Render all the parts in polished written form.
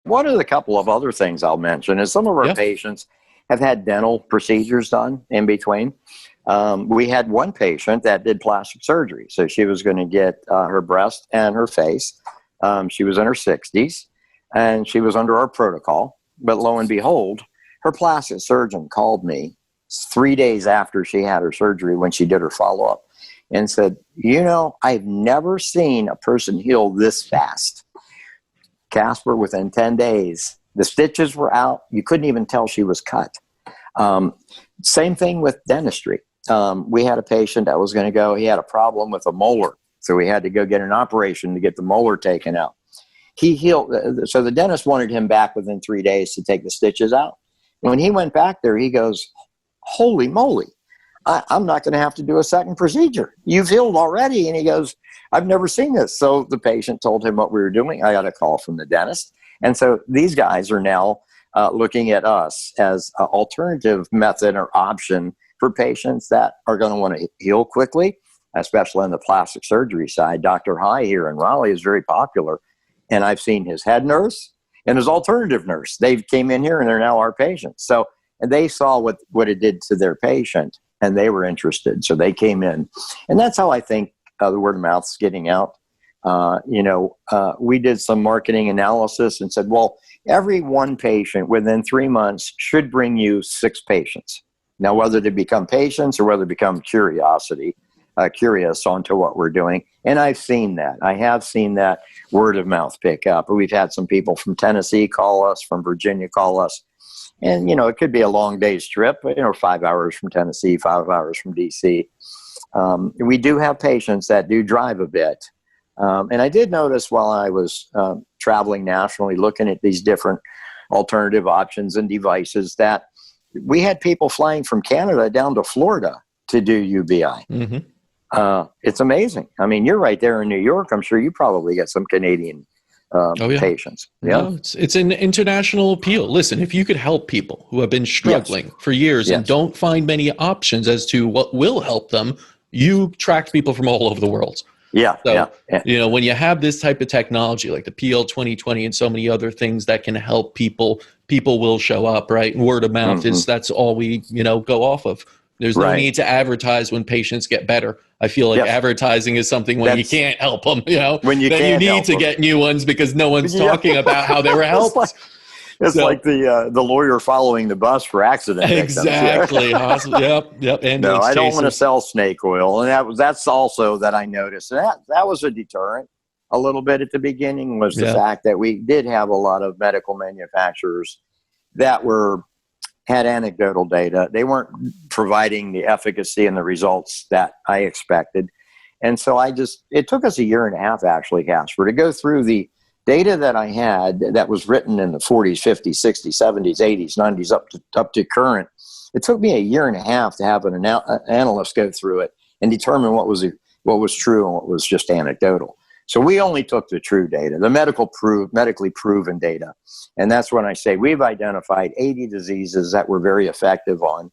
one of the couple of other things I'll mention is some of our patients have had dental procedures done in between. We had one patient that did plastic surgery. So she was going to get her breast and her face. She was in her 60s and she was under our protocol. But lo and behold, her plastic surgeon called me 3 days after she had her surgery when she did her follow-up and said, I've never seen a person heal this fast. Casper, within 10 days, the stitches were out. You couldn't even tell she was cut. Same thing with dentistry. We had a patient that was going to go, he had a problem with a molar. So we had to go get an operation to get the molar taken out. He healed. So the dentist wanted him back within 3 days to take the stitches out. When he went back there, he goes, holy moly, I'm not going to have to do a second procedure. You've healed already. And he goes, I've never seen this. So the patient told him what we were doing. I got a call from the dentist. And so these guys are now looking at us as an alternative method or option for patients that are going to want to heal quickly, especially on the plastic surgery side. Dr. High here in Raleigh is very popular. And I've seen his head nurse and his alternative nurse. They came in here and they're now our patients. So and they saw what it did to their patient and they were interested. So they came in. And that's how I think the word of mouth is getting out. We did some marketing analysis and said, well, every one patient within 3 months should bring you 6 patients. Now, whether they become patients or whether they become curious onto what we're doing. And I've seen that. I have seen that word of mouth pick up. We've had some people from Tennessee call us, from Virginia call us. And, it could be a long day's trip, 5 hours from Tennessee, 5 hours from DC. We do have patients that do drive a bit. And I did notice while I was traveling nationally, looking at these different alternative options and devices, that we had people flying from Canada down to Florida to do UBI. Mm-hmm. It's amazing. I mean, you're right there in New York. I'm sure you probably get some Canadian patients. Yeah, no, it's an international appeal. Listen, if you could help people who have been struggling for years and don't find many options as to what will help them, you attract people from all over the world. So, when you have this type of technology like the PL 2020 and so many other things that can help people will show up, right? And word of mouth that's all we, go off of. There's no need to advertise when patients get better. I feel like advertising is something when you can't help them, when you then you need to get new ones because no one's talking about how they were helped. It's like the lawyer following the bus for accident victims. Exactly. Yep. No, I don't want to sell snake oil. And that's also that I noticed. And that was a deterrent a little bit at the beginning, was the fact that we did have a lot of medical manufacturers that had anecdotal data. They weren't providing the efficacy and the results that I expected. And so it took us 1.5 years, actually, Casper, to go through the data that I had that was written in the 40s, 50s, 60s, 70s, 80s, 90s, up to current. It took me 1.5 years to have an analyst go through it and determine what was true and what was just anecdotal. So we only took the true data, the medically proven data. And that's when I say we've identified 80 diseases that we're very effective on.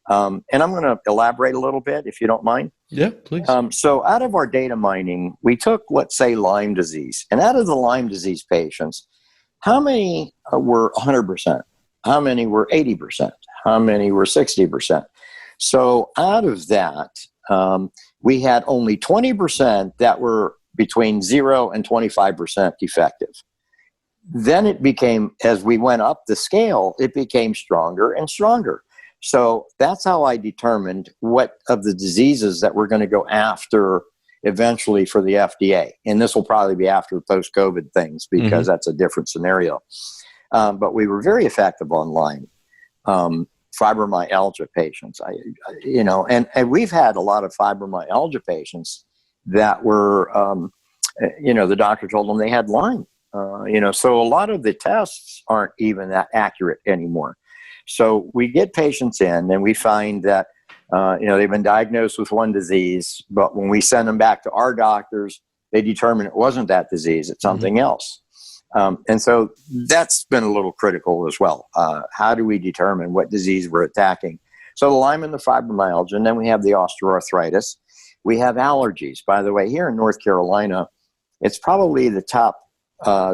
And I'm going to elaborate a little bit, if you don't mind. Yeah, please. So out of our data mining, we took, let's say, Lyme disease. And out of the Lyme disease patients, how many were 100%? How many were 80%? How many were 60%? So out of that, we had only 20% that were between 0 and 25% effective. Then it became, as we went up the scale, it became stronger and stronger. So that's how I determined what of the diseases that we're going to go after eventually for the FDA. And this will probably be after post-COVID things because that's a different scenario. But we were very effective on Lyme. Fibromyalgia patients, and we've had a lot of fibromyalgia patients that were, the doctor told them they had Lyme. So a lot of the tests aren't even that accurate anymore. So we get patients in and we find that, they've been diagnosed with one disease, but when we send them back to our doctors, they determine it wasn't that disease, it's something else. And so that's been a little critical as well. How do we determine what disease we're attacking? So the Lyme and the fibromyalgia, and then we have the osteoarthritis. We have allergies. By the way, here in North Carolina, it's probably the top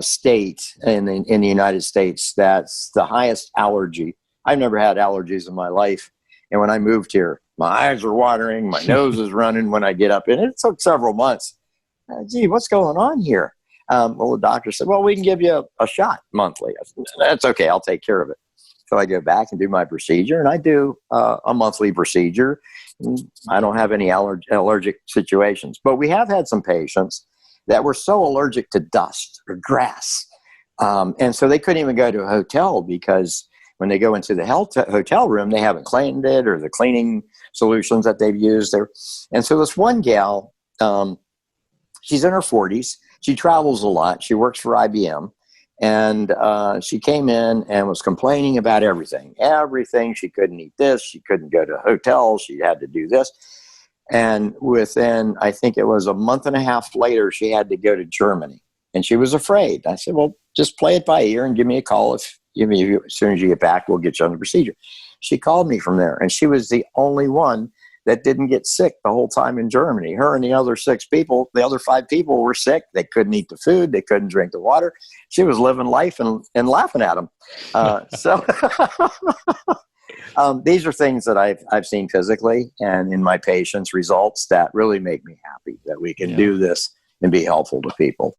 state in the United States that's the highest allergy. I've never had allergies in my life. And when I moved here, my eyes are watering, my nose is running when I get up. And it took several months. Gee, what's going on here? Well, the doctor said, well, we can give you a shot monthly. I said, that's okay. I'll take care of it. So I go back and do my procedure, and I do a monthly procedure. I don't have any allergic situations. But we have had some patients that were so allergic to dust or grass. And so they couldn't even go to a hotel because when they go into the hotel room, they haven't cleaned it or the cleaning solutions that they've used there. And so this one gal, she's in her 40s. She travels a lot. She works for IBM. And she came in and was complaining about everything. She couldn't eat this. She couldn't go to hotels. She had to do this. And within, I think it was a month and a half later, she had to go to Germany. And she was afraid. I said, well, just play it by ear and give me a call. As soon as you get back, we'll get you on the procedure. She called me from there. And she was the only one that didn't get sick the whole time in Germany. Her and the other 5 people were sick. They couldn't eat the food. They couldn't drink the water. She was living life and laughing at them. These are things that I've seen physically and in my patients' results that really make me happy that we can do this and be helpful to people.